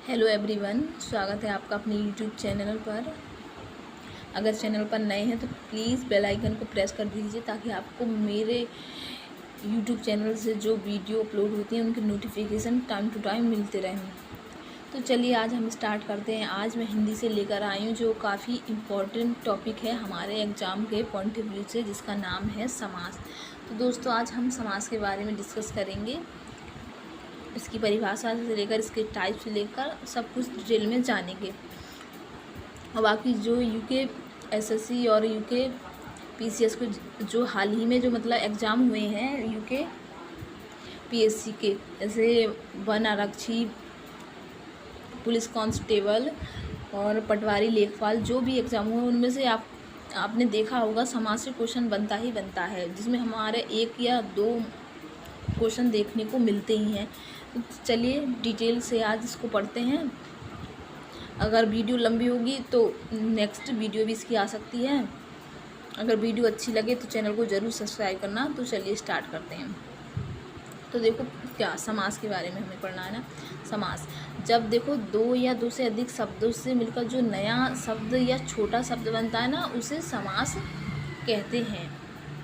Hello everyone, स्वागत है आपका अपने यूट्यूब चैनल पर। अगर चैनल पर नए हैं तो प्लीज़ बेल आइकन को प्रेस कर दीजिए ताकि आपको मेरे यूट्यूब चैनल से जो वीडियो अपलोड होती हैं उनकी नोटिफिकेशन टाइम टू टाइम मिलते रहें। तो चलिए आज हम स्टार्ट करते हैं। आज मैं हिंदी से लेकर आई हूँ जो काफ़ी इम्पोर्टेंट टॉपिक है हमारे एग्ज़ाम के पॉइंट ऑफ व्यू से, जिसका नाम है समास। तो दोस्तों आज हम समास के बारे में डिस्कस करेंगे, इसकी परिभाषा से लेकर इसके टाइप से लेकर सब कुछ डिटेल में जानेंगे। और बाकी जो यूके एसएससी और यूके पीसीएस को जो हाल ही में जो मतलब एग्ज़ाम हुए हैं यूके पीएससी के, जैसे वन आरक्षी, पुलिस कांस्टेबल और पटवारी लेखपाल, जो भी एग्ज़ाम हुए उनमें से आपने देखा होगा समाज से क्वेश्चन बनता ही बनता है, जिसमें हमारे एक या दो क्वेश्चन देखने को मिलते ही हैं। तो चलिए डिटेल से आज इसको पढ़ते हैं। अगर वीडियो लंबी होगी तो नेक्स्ट वीडियो भी इसकी आ सकती है। अगर वीडियो अच्छी लगे तो चैनल को ज़रूर सब्सक्राइब करना। तो चलिए स्टार्ट करते हैं। तो देखो क्या समास के बारे में हमें पढ़ना है ना। समास जब देखो दो या दो से अधिक शब्दों से मिलकर जो नया शब्द या छोटा शब्द बनता है ना, उसे समास कहते हैं।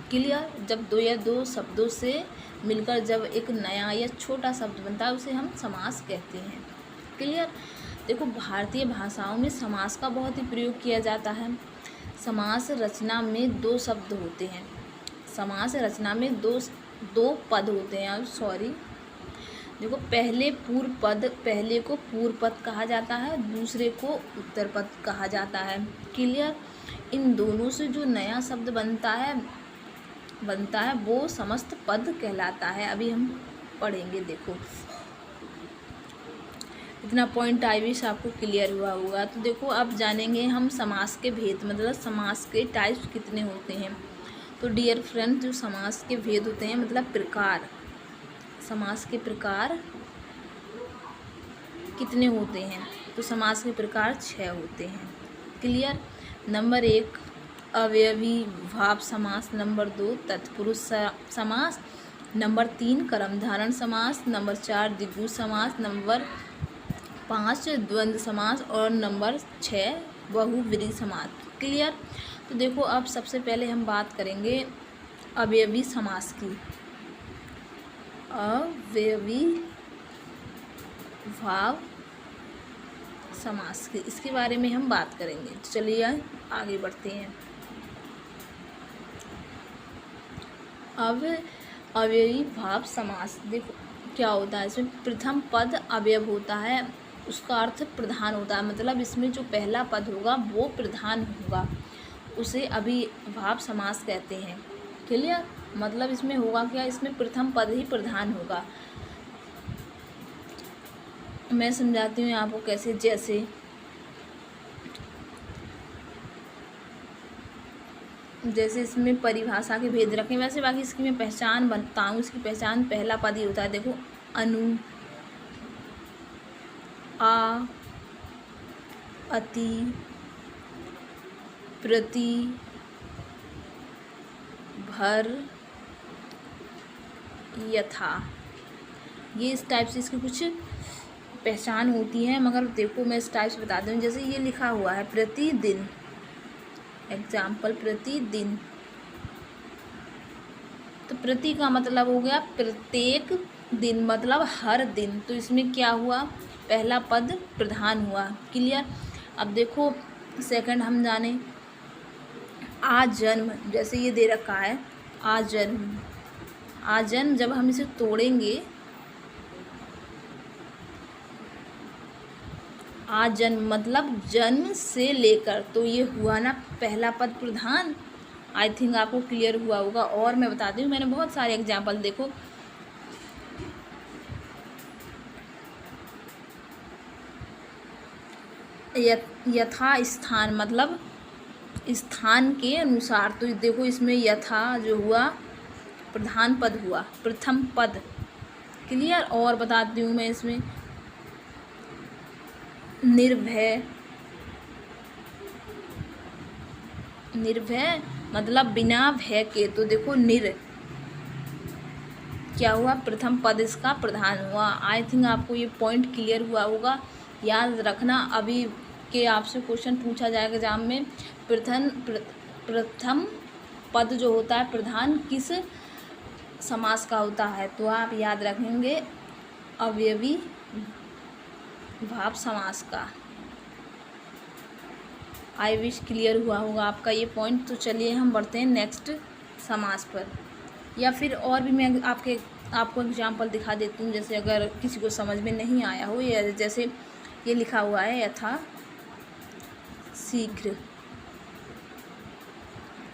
क्लियर? जब दो या दो शब्दों से मिलकर जब एक नया या छोटा शब्द बनता है उसे हम समास कहते हैं। क्लियर? देखो भारतीय भाषाओं में समास का बहुत ही प्रयोग किया जाता है। समास रचना में दो शब्द होते हैं। समास रचना में दो पद होते हैं। सॉरी, देखो पहले को पूर्व पद कहा जाता है, दूसरे को उत्तर पद कहा जाता है। क्लियर? इन दोनों से जो नया शब्द बनता है वो समस्त पद कहलाता है। अभी हम पढ़ेंगे। देखो इतना पॉइंट आई विश आपको क्लियर हुआ होगा। तो देखो अब जानेंगे हम समास के भेद, मतलब समास के टाइप्स कितने होते हैं। तो डियर फ्रेंड, जो समास के भेद होते हैं मतलब प्रकार, समास के प्रकार कितने होते हैं। तो समास के प्रकार 6 होते हैं। क्लियर? नंबर 1 अवयवी भाव समास, नंबर 2 तत्पुरुष समास, नंबर 3 कर्मधारय समास, नंबर 4 द्विगु समास, नंबर 5 द्वंद्व समास और नंबर 6 बहुव्रीहि समास। क्लियर? तो देखो अब सबसे पहले हम बात करेंगे अवयवी समास की। अवयवी भाव समास की, इसके बारे में हम बात करेंगे। चलिए आगे बढ़ते हैं। अब अवयवी भाव समास देखो क्या होता है। इसमें प्रथम पद अवयव होता है, उसका अर्थ प्रधान होता है। मतलब इसमें जो पहला पद होगा वो प्रधान होगा, उसे अविभाव समास कहते हैं। क्लियर? मतलब इसमें होगा क्या, इसमें प्रथम पद ही प्रधान होगा। मैं समझाती हूँ आपको कैसे। जैसे इसमें परिभाषा के भेद रखें, वैसे बाकी इसकी मैं पहचान बताऊँ। इसकी पहचान पहला पद ही होता है। देखो अनु, आ, अति, प्रति, भर, यथा, ये इस टाइप से इसकी कुछ पहचान होती है। मगर देखो मैं इस टाइप से बता दूँ। जैसे ये लिखा हुआ है प्रतिदिन, एग्जाम्पल प्रतिदिन, तो प्रति का मतलब हो गया प्रत्येक दिन, मतलब हर दिन। तो इसमें क्या हुआ, पहला पद प्रधान हुआ। क्लियर? अब देखो सेकंड हम जाने आज जन्म, जैसे ये दे रखा है आज जन्म। आज जन्म जब हम इसे तोड़ेंगे, आज जन्म मतलब जन्म से लेकर, तो ये हुआ ना पहला पद प्रधान। आई थिंक आपको क्लियर हुआ होगा। और मैं बताती हूँ, मैंने बहुत सारे एग्जाम्पल देखो। यथा स्थान मतलब स्थान के अनुसार। तो देखो इसमें यथा जो हुआ प्रधान पद हुआ, प्रथम पद। क्लियर? और बताती हूँ मैं इसमें निर्भय, निर्भय मतलब बिना भय के। तो देखो क्या हुआ, प्रथम पद इसका प्रधान हुआ। आई थिंक आपको ये पॉइंट क्लियर हुआ होगा। याद रखना, अभी के आपसे क्वेश्चन पूछा जाएगा एग्जाम में। प्रथम पद जो होता है प्रधान किस समास का होता है, तो आप याद रखेंगे अवयवी भाव समास का। आई विश क्लियर हुआ होगा आपका ये पॉइंट। तो चलिए हम बढ़ते हैं नेक्स्ट समास पर, या फिर और भी मैं आपको एग्जाम्पल दिखा देती हूँ, जैसे अगर किसी को समझ में नहीं आया हो। या जैसे ये लिखा हुआ है यथा शीघ्र,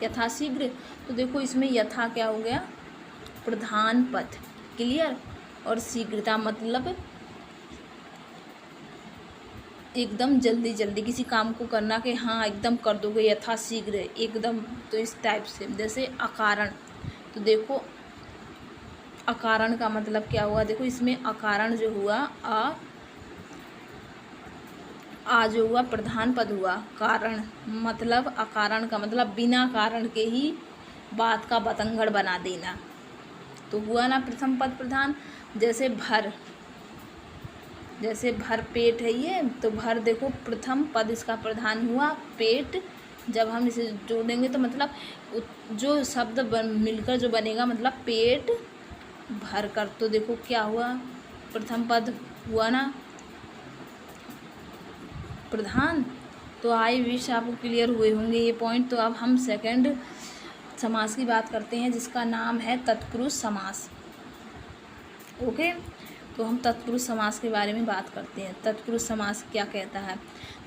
यथा शीघ्र, तो देखो इसमें यथा क्या हो गया, प्रधान पद, क्लियर। और शीघ्रता मतलब एकदम जल्दी जल्दी किसी काम को करना, कि हाँ एकदम कर दोगे, यथा शीघ्र एकदम। तो इस टाइप से, जैसे अकारण, तो देखो अकारण का मतलब क्या हुआ, देखो इसमें अकारण जो हुआ आ जो हुआ प्रधान पद हुआ, कारण मतलब अकारण का मतलब बिना कारण के ही बात का बतंगड़ बना देना, तो हुआ ना प्रथम पद प्रधान। जैसे भर, जैसे भर पेट है ये, तो भर देखो प्रथम पद इसका प्रधान हुआ पेट। जब हम इसे जोड़ेंगे तो मतलब जो शब्द मिलकर जो बनेगा मतलब पेट भर कर, तो देखो क्या हुआ, प्रथम पद हुआ ना प्रधान। तो आई विश आपको क्लियर हुए होंगे ये पॉइंट। तो अब हम सेकंड समास की बात करते हैं, जिसका नाम है तत्पुरुष समास। ओके, तो हम तत्पुरुष समास के बारे में बात करते हैं। तत्पुरुष समास क्या कहता है,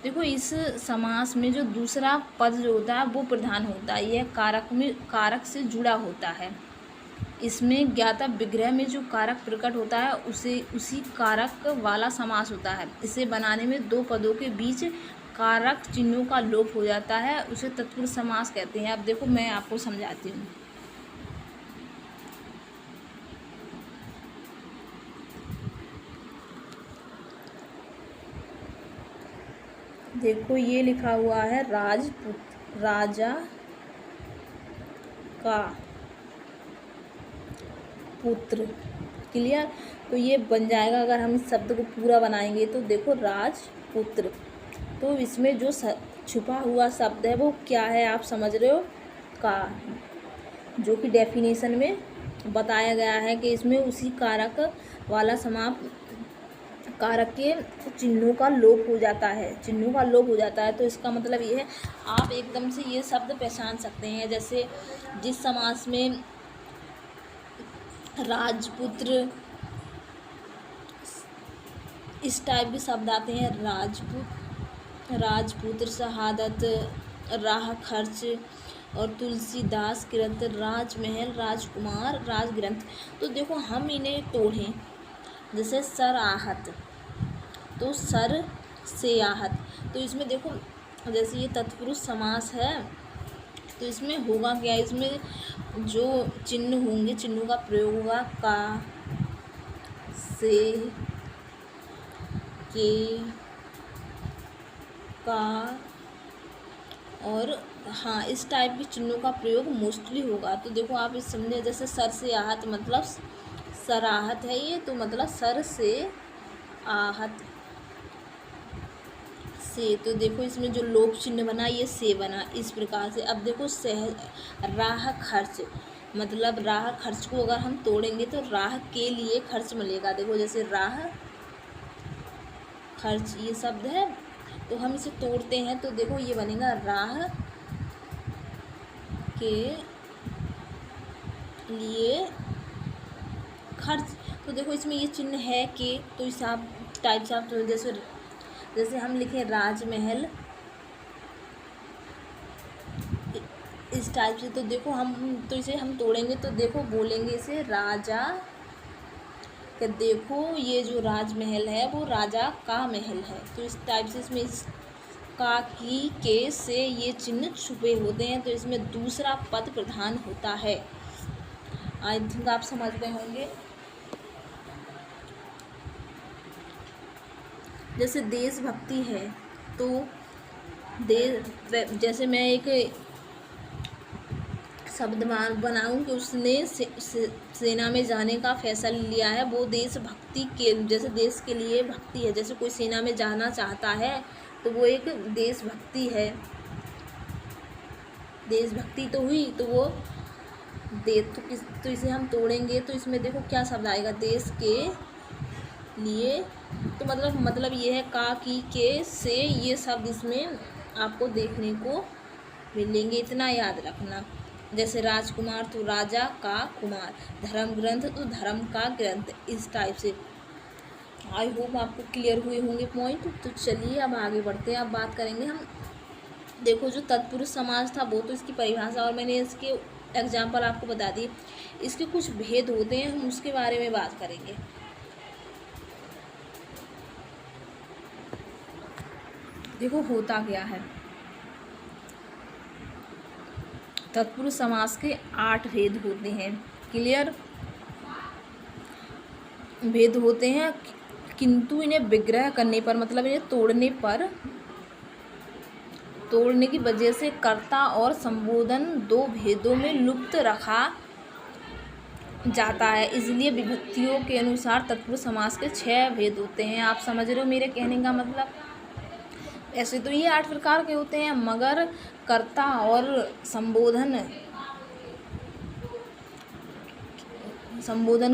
देखो इस समास में जो दूसरा पद जो होता है वो प्रधान होता है, यह कारक से जुड़ा होता है। इसमें ज्ञाता विग्रह में जो कारक प्रकट होता है उसी कारक वाला समास होता है। इसे बनाने में दो पदों के बीच कारक चिन्हों का लोप हो जाता है, उसे तत्पुरुष समास कहते हैं। अब देखो मैं आपको समझाती हूँ। देखो ये लिखा हुआ है राजा का पुत्र, क्लियर। तो ये बन जाएगा, अगर हम इस शब्द को पूरा बनाएंगे तो देखो राजपुत्र। तो इसमें जो छुपा हुआ शब्द है वो क्या है, आप समझ रहे हो, का, जो कि डेफिनेशन में बताया गया है कि इसमें उसी कारक वाला कारक के चिन्हों का लोप हो जाता है, चिन्हों का लोप हो जाता है। तो इसका मतलब ये है, आप एकदम से ये शब्द पहचान सकते हैं। जैसे जिस समास में राजपुत्र इस टाइप के शब्द आते हैं, राजपुत्र, शहादत, राह खर्च और तुलसीदास कृत, राजमहल, राजकुमार, राजग्रंथ। तो देखो हम इन्हें तोड़ें, जैसे सर आहत, तो सर से आहत, तो इसमें देखो जैसे ये तत्पुरुष समास है, तो इसमें होगा क्या, इसमें जो चिन्ह होंगे, चिन्हों का प्रयोग होगा का, से, के, का और हाँ इस टाइप के चिन्हों का प्रयोग मोस्टली होगा। तो देखो आप इस समझे, जैसे सर से आहत मतलब सराहत है ये, तो मतलब सर से आहत से, तो देखो इसमें जो लोप चिन्ह बना ये से बना, इस प्रकार से। अब देखो राह खर्च मतलब राह खर्च को अगर हम तोड़ेंगे तो राह के लिए खर्च मिलेगा। देखो जैसे राह खर्च ये शब्द है, तो हम इसे तोड़ते हैं तो देखो ये बनेगा राह के लिए खर्च। तो देखो इसमें ये चिन्ह है कि, तो इस टाइप से आप तो जैसे हम लिखें राजमहल इस टाइप से, तो देखो हम तो इसे हम तोड़ेंगे तो देखो बोलेंगे इसे राजा, कि देखो ये जो राजमहल है वो राजा का महल है। तो इस टाइप से इसमें इस का, की, के से ये चिन्ह छुपे होते हैं, तो इसमें दूसरा पद प्रधान होता है। आई थिंक आप समझ गए होंगे। जैसे देशभक्ति है, तो जैसे मैं एक शब्द बनाऊं कि उसने सेना में जाने का फैसला लिया है। वो देशभक्ति के, जैसे देश के लिए भक्ति है, जैसे कोई सेना में जाना चाहता है तो वो एक देशभक्ति है। देशभक्ति तो हुई, तो वो तो इसे हम तोड़ेंगे तो इसमें देखो क्या शब्द आएगा, देश के लिए। तो मतलब ये है का, की, के, से, ये शब्द इसमें आपको देखने को मिलेंगे, इतना याद रखना। जैसे राजकुमार तो राजा का कुमार, धर्म ग्रंथ तो धर्म का ग्रंथ, इस टाइप से। आई होप आपको क्लियर हुए होंगे पॉइंट। तो चलिए अब आगे बढ़ते हैं। अब बात करेंगे हम, देखो जो तत्पुरुष समास था वो तो इसकी परिभाषा और मैंने इसके एग्जाम्पल आपको बता दिए। इसके कुछ भेद होते हैं, हम उसके बारे में बात करेंगे। देखो होता क्या है, तत्पुरुष समास के 8 भेद होते हैं। क्लियर, भेद होते हैं, किंतु इन्हें विग्रह करने पर, मतलब इन्हें तोड़ने की वजह से कर्ता और संबोधन 2 भेदों में लुप्त रखा जाता है। इसलिए विभक्तियों के अनुसार तत्पुरुष समास के 6 भेद होते हैं। आप समझ रहे हो मेरे कहने का मतलब। ऐसे तो ये 8 प्रकार के होते हैं, मगर कर्ता और संबोधन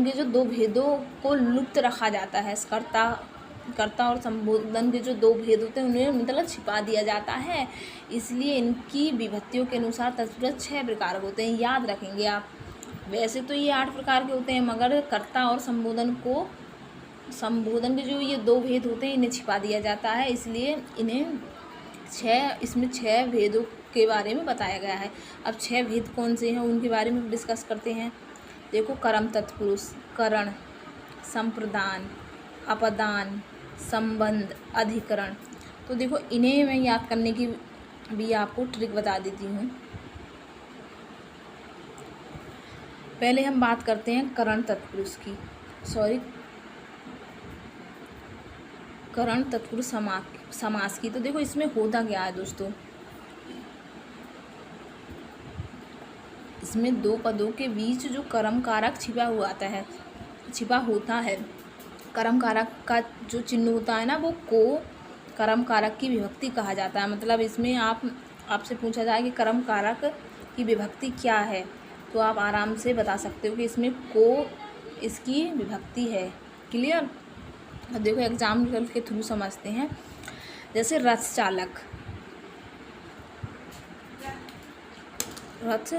के जो 2 भेदों को लुप्त रखा जाता है। कर्ता और संबोधन के जो 2 भेद होते हैं उन्हें मतलब छिपा दिया जाता है। इसलिए इनकी विभक्तियों के अनुसार तत्पुरुष 6 प्रकार के होते हैं, याद रखेंगे आप। वैसे तो ये 8 प्रकार के होते हैं, मगर कर्ता और संबोधन के जो ये 2 भेद होते हैं इन्हें छिपा दिया जाता है। इसलिए इसमें 6 भेदों के बारे में बताया गया है। अब 6 भेद कौन से हैं उनके बारे में डिस्कस करते हैं। देखो, कर्म तत्पुरुष, करण, संप्रदान, अपदान, संबंध, अधिकरण। तो देखो इन्हें मैं याद करने की भी आपको ट्रिक बता देती हूँ। पहले हम बात करते हैं करण तत्पुरुष समास की। तो देखो इसमें होता क्या है दोस्तों, इसमें 2 पदों के बीच जो कर्म कारक छिपा होता है। कर्म कारक का जो चिन्ह होता है ना, वो को कर्म कारक की विभक्ति कहा जाता है। मतलब इसमें आपसे पूछा जाए कि कर्म कारक की विभक्ति क्या है, तो आप आराम से बता सकते हो कि इसमें को इसकी विभक्ति है। क्लियर। अब देखो एग्जाम्पल के थ्रू समझते हैं। जैसे रथ चालक, रथ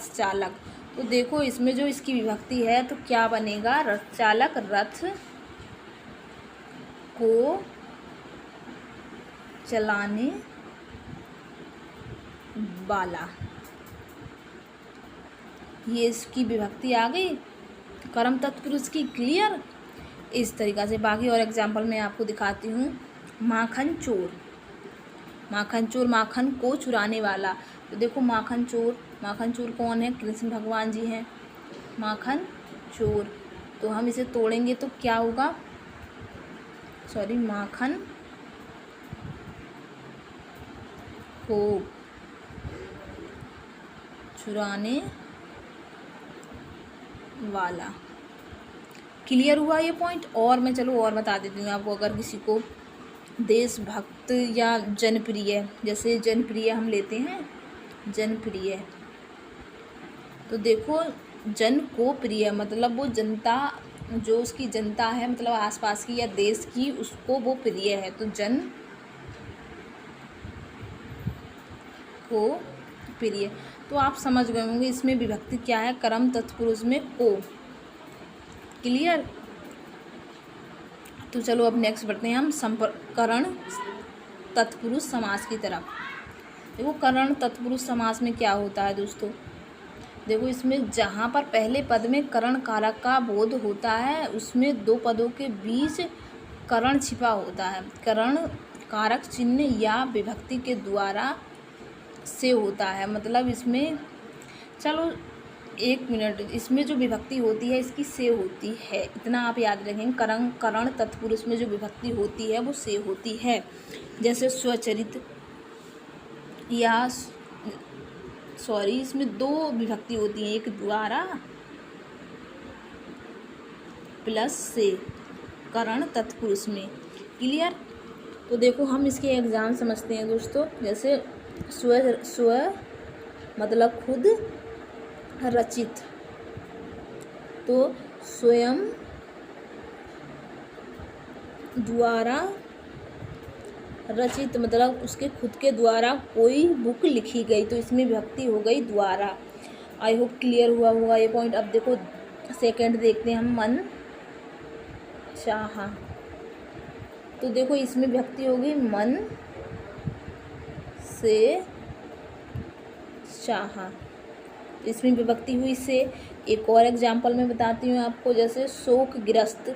चालक। तो देखो इसमें जो इसकी विभक्ति है तो क्या बनेगा, रथ चालक, रथ को चलाने वाला, ये इसकी विभक्ति आ गई कर्म तत्पुरुष की। क्लियर। इस तरीक़ा से बाकी और एग्जाम्पल मैं आपको दिखाती हूँ। माखन चोर, माखन को चुराने वाला। तो देखो माखन चोर कौन है, कृष्ण भगवान जी हैं। माखन चोर, तो हम इसे तोड़ेंगे तो क्या होगा, माखन को चुराने वाला। क्लियर हुआ ये पॉइंट। और मैं और बता देती हूँ आपको। अगर किसी को देशभक्त या जनप्रिय, जैसे जनप्रिय हम लेते हैं, जनप्रिय, तो देखो जन को प्रिय, मतलब वो जनता, जो उसकी जनता है, मतलब आसपास की या देश की, उसको वो प्रिय है। तो जन को प्रिय। तो आप समझ गए होंगे इसमें विभक्ति क्या है, कर्म तत्पुरुष में को। क्लियर। तो चलो अब नेक्स्ट बढ़ते हैं हम करण तत्पुरुष समास की तरफ। देखो करण तत्पुरुष समास में क्या होता है दोस्तों, देखो इसमें जहाँ पर पहले पद में करण कारक का बोध होता है, उसमें 2 पदों के बीच करण छिपा होता है। करण कारक चिन्ह या विभक्ति के द्वारा से होता है। मतलब इसमें चलो एक मिनट, इसमें जो विभक्ति होती है इसकी से होती है, इतना आप याद रखेंगे। करण तत्पुरुष में जो विभक्ति होती है वो से होती है। जैसे स्वचरित या इसमें दो विभक्ति होती है, एक द्वारा प्लस से, करण तत्पुरुष में। क्लियर? तो देखो हम इसके एग्जाम समझते हैं दोस्तों। जैसे स्व मतलब खुद, रचित तो स्वयं द्वारा रचित मतलब उसके खुद के द्वारा कोई बुक लिखी गई, तो इसमें विभक्ति हो गई द्वारा। आई होप क्लियर हुआ होगा ये पॉइंट। अब देखो सेकंड देखते हैं हम, मन चाहा, तो देखो इसमें विभक्ति होगी मन से चाहा, इसमें विभक्ति हुई से। एक और एग्जाम्पल मैं बताती हूँ आपको, जैसे शोकग्रस्त,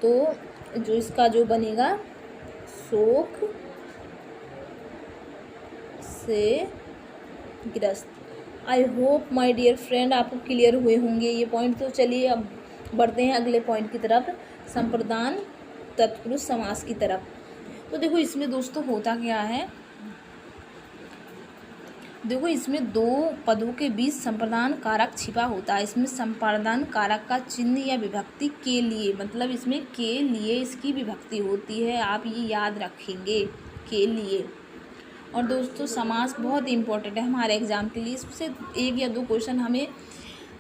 तो जो इसका जो बनेगा शोक से ग्रस्त। I hope my dear friend आपको क्लियर हुए होंगे ये पॉइंट। तो चलिए अब बढ़ते हैं अगले पॉइंट की तरफ, संप्रदान तत्पुरुष समास की तरफ। तो देखो इसमें दोस्तों होता क्या है, देखो इसमें दो पदों के बीच संप्रदान कारक छिपा होता है। इसमें संप्रदान कारक का चिन्ह या विभक्ति के लिए, मतलब इसमें के लिए इसकी विभक्ति होती है, आप ये याद रखेंगे के लिए। और दोस्तों समास बहुत इम्पोर्टेंट है हमारे एग्ज़ाम के लिए, इससे एक या दो क्वेश्चन हमें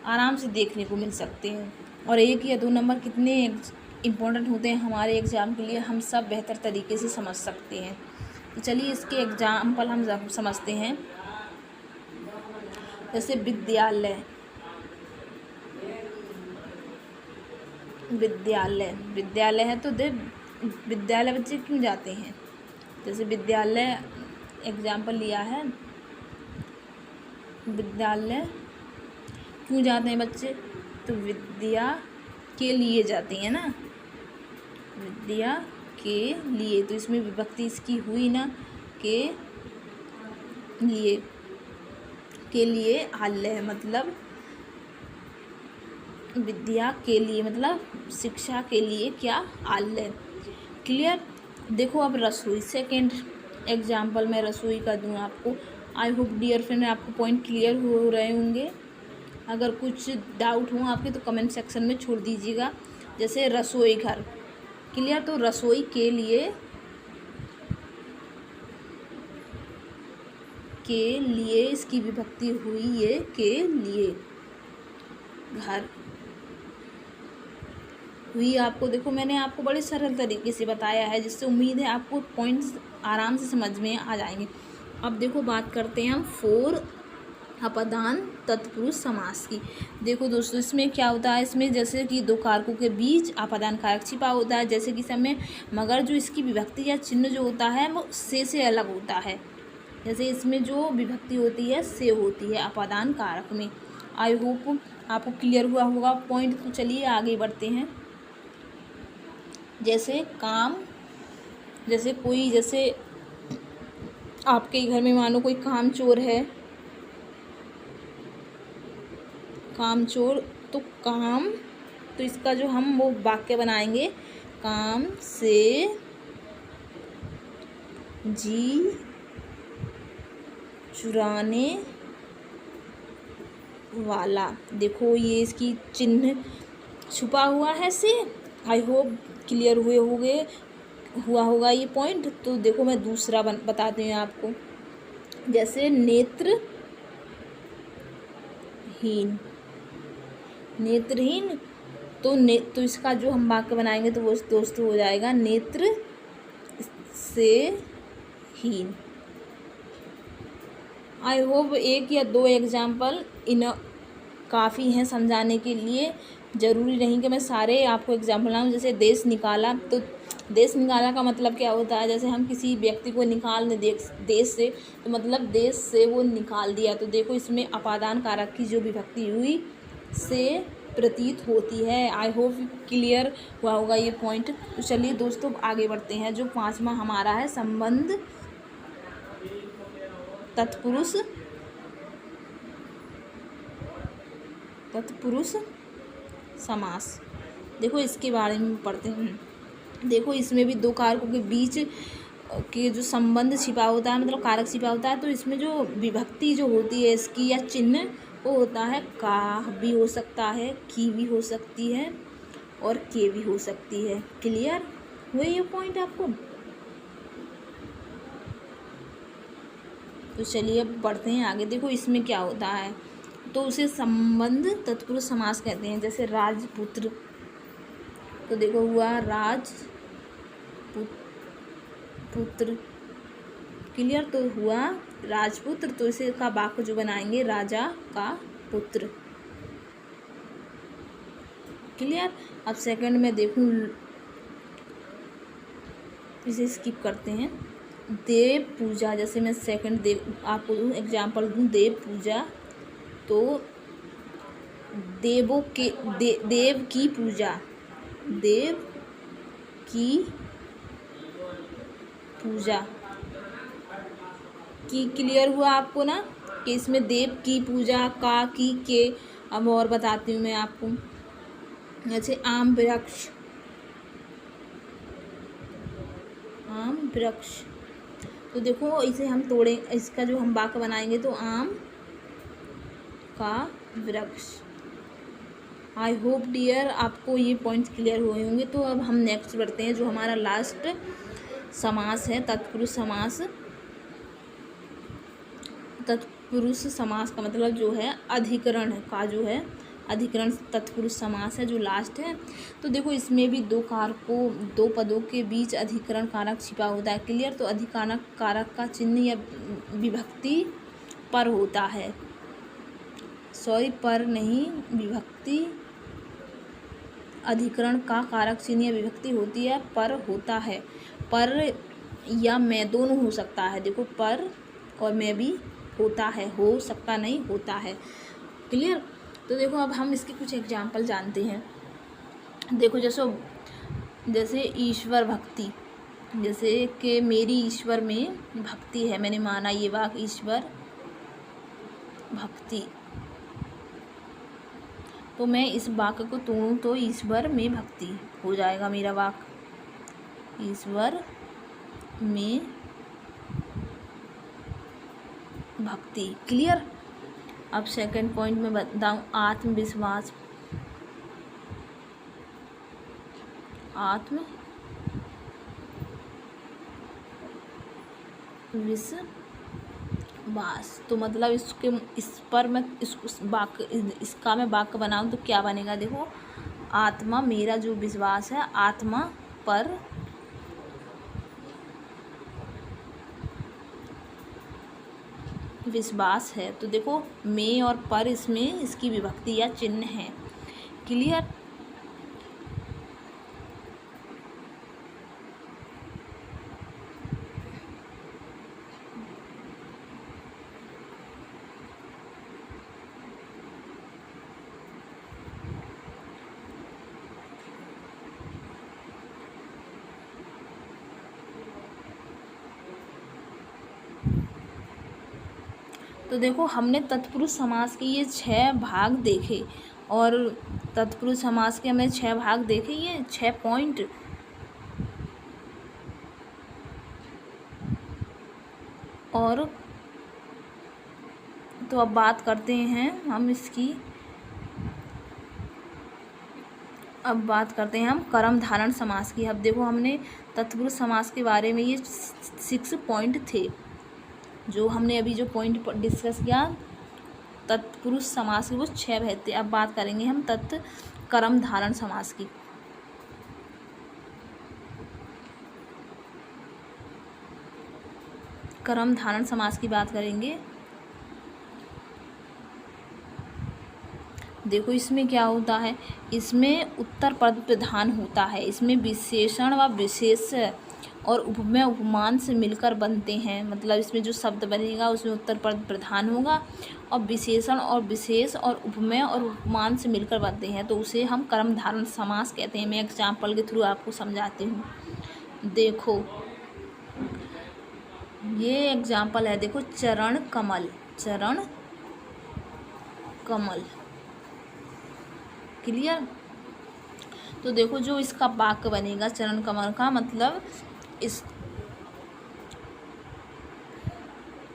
आराम से देखने को मिल सकते हैं। और एक या दो नंबर कितने इम्पोर्टेंट होते हैं हमारे एग्ज़ाम के लिए, हम सब बेहतर तरीके से समझ सकते हैं। तो चलिए इसके एग्जाम्पल हम समझते हैं। जैसे विद्यालय, विद्यालय है तो विद्यालय बच्चे क्यों जाते हैं। जैसे विद्यालय एग्जाम्पल लिया है, विद्यालय क्यों जाते हैं बच्चे, तो विद्या के लिए जाते हैं ना, विद्या के लिए, तो इसमें विभक्ति इसकी हुई ना, के लिए आलय, मतलब विद्या के लिए मतलब शिक्षा के लिए क्या, आलय। क्लियर? देखो अब रसोई, सेकेंड एग्जाम्पल मैं रसोई का दूँ आपको। आई होप डियर फ्रेंड आपको पॉइंट क्लियर हो रहे होंगे। अगर कुछ डाउट हो आपके तो कमेंट सेक्शन में छोड़ दीजिएगा। जैसे रसोई घर, क्लियर? तो रसोई के लिए इसकी विभक्ति हुई ये के लिए, घर हुई। आपको देखो मैंने आपको बड़े सरल तरीके से बताया है, जिससे उम्मीद है आपको पॉइंट्स आराम से समझ में आ जाएंगे। अब देखो बात करते हैं हम फोर अपदान तत्पुरुष समास की। देखो दोस्तों इसमें क्या होता है, इसमें जैसे कि दो कारकों के बीच अपदान कारक छिपा होता है, जैसे कि समय, मगर जो इसकी विभक्ति या चिन्ह जो होता है वो से अलग होता है। जैसे इसमें जो विभक्ति होती है से होती है अपदान कारक में। आई होप आपको क्लियर हुआ होगा पॉइंट। तो चलिए आगे बढ़ते हैं। जैसे काम, जैसे कोई, जैसे आपके घर में मानो कोई कामचोर है, कामचोर, तो काम, तो इसका जो हम वो वाक्य बनाएंगे, काम से जी चुराने वाला। देखो ये इसकी चिन्ह छुपा हुआ है से। आई होप क्लियर हुआ होगा ये पॉइंट। तो देखो मैं दूसरा बताती हूँ आपको। जैसे नेत्रहीन, तो इसका जो हम वाक्य बनाएंगे तो वो दोस्तों हो जाएगा नेत्र से हीन। आई होप एक या दो एग्जाम्पल काफ़ी हैं समझाने के लिए, ज़रूरी नहीं कि मैं सारे आपको एग्जाम्पल लाऊं। जैसे देश निकाला, तो देश निकाला का मतलब क्या होता है, जैसे हम किसी व्यक्ति को निकाल दें देश से, तो मतलब देश से वो निकाल दिया। तो देखो इसमें अपादान कारक की जो विभक्ति हुई से प्रतीत होती है। आई होप क्लियर हुआ होगा ये पॉइंट। तो चलिए दोस्तों आगे बढ़ते हैं। जो पांचवा हमारा है संबंध तत्पुरुष समास। देखो इसके बारे में पढ़ते हैं। देखो इसमें भी दो कारकों के बीच के जो संबंध छिपा होता है, मतलब कारक छिपा होता है, तो इसमें जो विभक्ति जो होती है इसकी या चिन्ह वो होता है का भी हो सकता है, की भी हो सकती है और के भी हो सकती है। क्लियर हुए ये पॉइंट आपको? तो चलिए अब बढ़ते हैं आगे। देखो इसमें क्या होता है, तो उसे संबंध तत्पुरुष समास कहते हैं। जैसे राजपुत्र, तो देखो हुआ पुत्र। क्लियर? तो हुआ राजपुत्र, तो इसे का वाक्य जो बनाएंगे राजा का पुत्र। क्लियर? अब सेकंड में देखूं, इसे स्किप करते हैं। देव पूजा, जैसे मैं सेकंड देव आपको एग्जाम्पल दूं, देव पूजा, तो देवों के देव की पूजा, देव की पूजा की। क्लियर हुआ आपको ना कि इसमें देव की पूजा का, की, के। अब और बताती हूँ मैं आपको। जैसे आम वृक्ष, तो देखो इसे हम तोड़े, इसका जो हम वाक्य बनाएंगे तो आम का वृक्ष। आई होप डियर आपको ये पॉइंट्स क्लियर हुए होंगे। तो अब हम नेक्स्ट बढ़ते हैं, जो हमारा लास्ट समास है तत्पुरुष समास। तत्पुरुष समास का मतलब जो है अधिकरण का, जो है अधिकरण तत्पुरुष समास है जो लास्ट है। तो देखो इसमें भी दो कारकों, दो पदों के बीच अधिकरण कारक छिपा होता है। क्लियर? तो अधिकरण कारक का चिन्ह या विभक्ति पर होता है, सॉरी पर नहीं, विभक्ति। अधिकरण का कारक चिन्ह या विभक्ति होती है पर होता है, पर या मैं दोनों हो सकता है। देखो पर और मैं भी होता है, हो सकता नहीं, होता है। क्लियर? तो देखो अब हम इसके कुछ एग्जाम्पल जानते हैं। देखो जैसे ईश्वर भक्ति, जैसे कि मेरी ईश्वर में भक्ति है, मैंने माना ये वाक्य ईश्वर भक्ति, तो मैं इस वाक्य को तोड़ूं तो ईश्वर में भक्ति हो जाएगा मेरा वाक्य, ईश्वर में भक्ति। क्लियर? अब सेकंड पॉइंट में बताऊं, आत्मविश्वास, आत्मविश्वास, तो मतलब इस पर मैं इसका मैं वाक्य बनाऊं तो क्या बनेगा? देखो आत्मा, मेरा जो विश्वास है आत्मा पर विश्वास है। तो देखो में और पर, इसमें इसकी विभक्ति या चिन्ह है। क्लियर? तो देखो हमने तत्पुरुष समास के ये 6 भाग देखे, और तत्पुरुष समास के हमने 6 भाग देखे, ये 6 पॉइंट। और तो अब बात करते हैं हम इसकी, अब बात करते हैं हम कर्म धारण समास की। अब देखो हमने तत्पुरुष समास के बारे में ये 6 पॉइंट थे, जो हमने अभी जो पॉइंट डिस्कस किया तत्पुरुष समास के, वो 6 रहते। अब बात करेंगे हम कर्म धारण समास की। कर्म धारण समास की बात करेंगे। देखो इसमें क्या होता है, इसमें उत्तर पद प्रधान होता है, इसमें विशेषण व विशेष और उपमेय उपमान से मिलकर बनते हैं। मतलब इसमें जो शब्द बनेगा उसमें उत्तर पद प्रधान होगा, और विशेषण और विशेष और उपमेय और उपमान से मिलकर बनते हैं, तो उसे हम कर्म धारण समास कहते हैं। मैं एग्जाम्पल के थ्रू आपको समझाती हूँ। देखो ये एग्जाम्पल है, देखो चरण कमल, चरण कमल। क्लियर। तो देखो जो इसका वाक्य बनेगा चरण कमल का, मतलब इस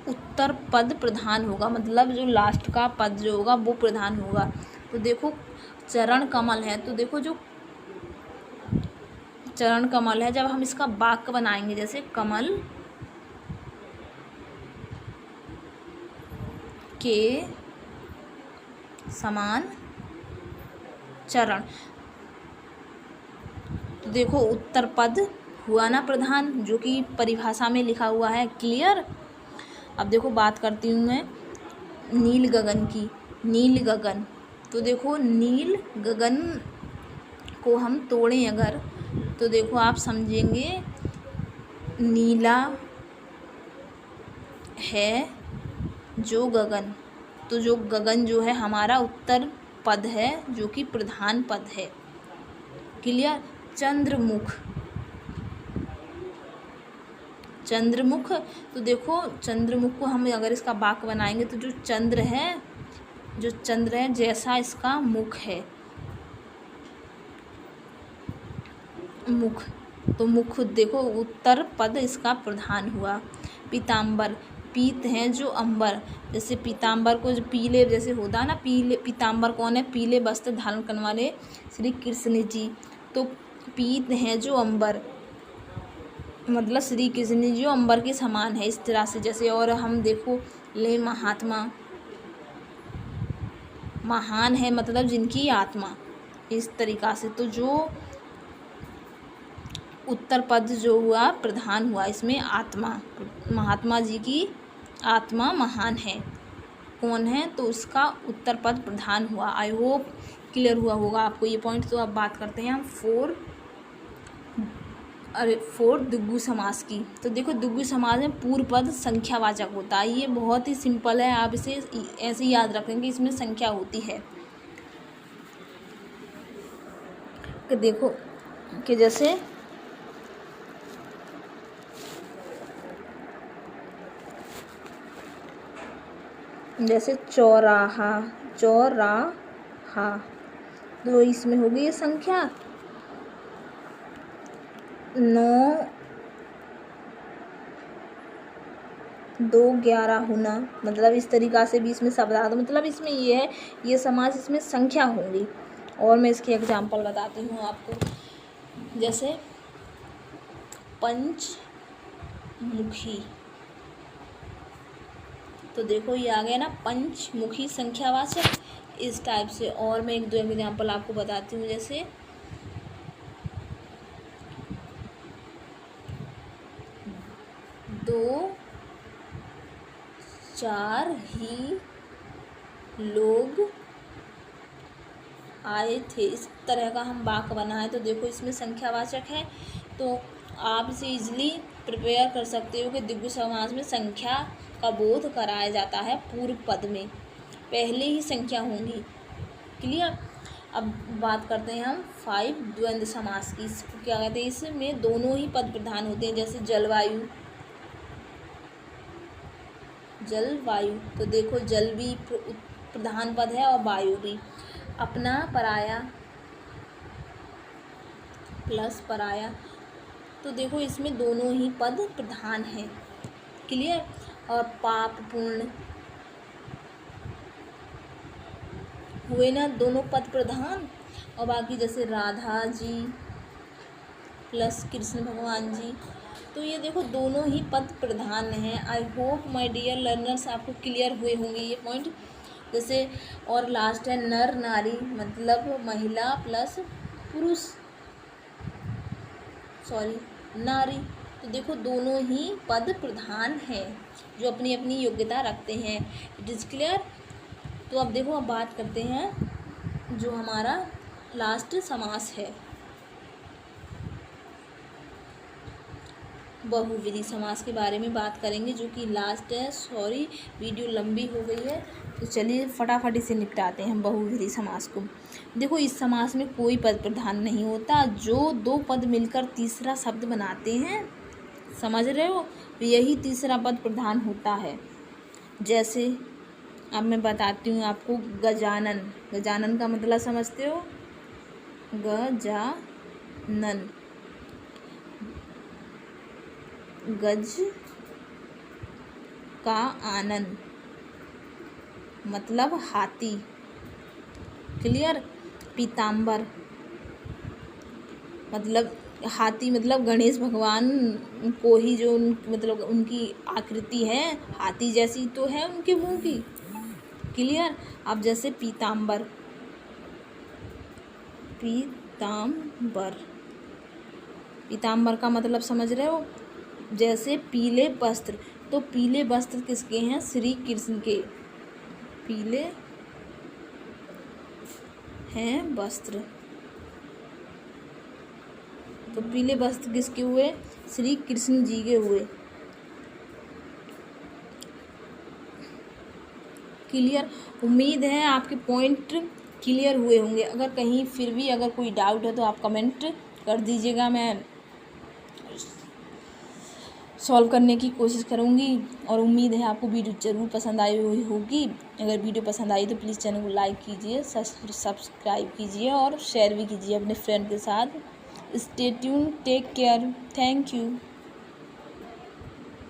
उत्तर पद प्रधान होगा, मतलब जो लास्ट का पद जो होगा वो प्रधान होगा। तो देखो चरण कमल है, तो देखो जो चरण कमल है, जब हम इसका वाक्य बनाएंगे जैसे कमल के समान चरण, तो देखो उत्तर पद हुआ ना प्रधान, जो कि परिभाषा में लिखा हुआ है। क्लियर। अब देखो बात करती हूँ मैं नील गगन की। नील गगन, तो देखो नील गगन को हम तोड़ें अगर, तो देखो आप समझेंगे नीला है जो गगन, तो जो गगन जो है हमारा उत्तर पद है, जो कि प्रधान पद है। क्लियर। चंद्रमुख, चंद्रमुख, तो देखो चंद्रमुख को हम अगर इसका वाक्य बनाएंगे तो जो चंद्र है, जो चंद्र है जैसा इसका मुख है, मुख, तो मुख देखो उत्तर पद इसका प्रधान हुआ। पीताम्बर, पीत हैं जो अंबर, जैसे पीताम्बर को जो पीले जैसे होता है ना, पीले पीताम्बर कौन है, पीले वस्त्र धारण करने वाले श्री कृष्ण जी। तो पीत हैं जो अंबर, मतलब श्री कृष्ण जी जो अंबर के समान है, इस तरह से जैसे। और हम देखो ले महात्मा, महान है मतलब जिनकी आत्मा, इस तरीक़ा से। तो जो उत्तर पद जो हुआ प्रधान हुआ, इसमें आत्मा, महात्मा जी की आत्मा महान है, कौन है, तो उसका उत्तर पद प्रधान हुआ। आई होप क्लियर हुआ होगा आपको ये पॉइंट। तो अब बात करते हैं हम फोर दुग्गु समास की। तो देखो दुग्गु समास में पूर्व पद संख्यावाचक होता है, ये बहुत ही सिंपल है, आप इसे ऐसे ही याद रखेंगे, इसमें संख्या होती है। कि देखो कि जैसे चौराहा, चौराहा, तो इसमें होगी ये संख्या 9 2 11 होना, मतलब इस तरीक़ा से भी इसमें शब्द आता, मतलब इसमें ये है, ये समास इसमें संख्या होंगी। और मैं इसके एग्जाम्पल बताती हूँ आपको, जैसे पंचमुखी, तो देखो ये आ गया ना पंचमुखी संख्यावाचक, इस टाइप से। और मैं 1-2 एग्जाम्पल आपको बताती हूँ, जैसे 2-4 ही लोग आए थे, इस तरह का हम वाक्य बना है। तो देखो इसमें संख्यावाचक है, तो आप इसे इजीली प्रिपेयर कर सकते हो कि द्विगु समास में संख्या का बोध कराया जाता है पूर्व पद में, पहले ही संख्या होंगी। क्लियर। अब बात करते हैं हम 5 द्वंद्व समास की। इसको क्या कहते हैं, इसमें दोनों ही पद प्रधान होते हैं, जैसे जलवायु, जलवायु, तो देखो जल भी प्रधान पद है और वायु भी। अपना पराया प्लस पराया, तो देखो इसमें दोनों ही पद प्रधान हैं। क्लियर। और पाप पूर्ण हुए ना दोनों पद प्रधान। और बाकी जैसे राधा जी प्लस कृष्ण भगवान जी, तो ये देखो दोनों ही पद प्रधान हैं। I hope my dear learners आपको क्लियर हुए होंगे ये पॉइंट। जैसे और लास्ट है नर नारी, मतलब महिला प्लस पुरुष, नारी, तो देखो दोनों ही पद प्रधान हैं जो अपनी अपनी योग्यता रखते हैं। It is clear. तो अब देखो, अब बात करते हैं जो हमारा लास्ट समास है, बहुविधि समास के बारे में बात करेंगे, जो कि लास्ट है। सॉरी वीडियो लंबी हो गई है, तो चलिए फटाफट इसे निपटाते हैं बहुविधि समास को। देखो इस समास में कोई पद प्रधान नहीं होता, जो 2 पद मिलकर तीसरा शब्द बनाते हैं समझ रहे हो? तो यही तीसरा पद प्रधान होता है। जैसे अब मैं बताती हूँ आपको, गजानन। गजानन का मतलब समझते हो? गजानन, गज का आनन मतलब हाथी। क्लियर? पीताम्बर मतलब हाथी, मतलब गणेश भगवान को ही जो मतलब उनकी आकृति है हाथी जैसी तो है उनके मुंह की। क्लियर? अब जैसे पीताम्बर, पीताम्बर, पीताम्बर का मतलब समझ रहे हो? जैसे पीले वस्त्र, तो पीले वस्त्र किसके हैं? श्री कृष्ण के पीले हैं वस्त्र। तो पीले वस्त्र किसके हुए? श्री कृष्ण जी के हुए। क्लियर? उम्मीद है आपके पॉइंट क्लियर हुए होंगे। अगर कहीं फिर भी अगर कोई डाउट है तो आप कमेंट कर दीजिएगा, मैं सॉल्व करने की कोशिश करूँगी। और उम्मीद है आपको वीडियो ज़रूर पसंद आई हुई होगी। अगर वीडियो पसंद आई तो प्लीज़ चैनल को लाइक कीजिए, सब्सक्राइब कीजिए और शेयर भी कीजिए अपने फ्रेंड के साथ। Stay tune, take care, thank you.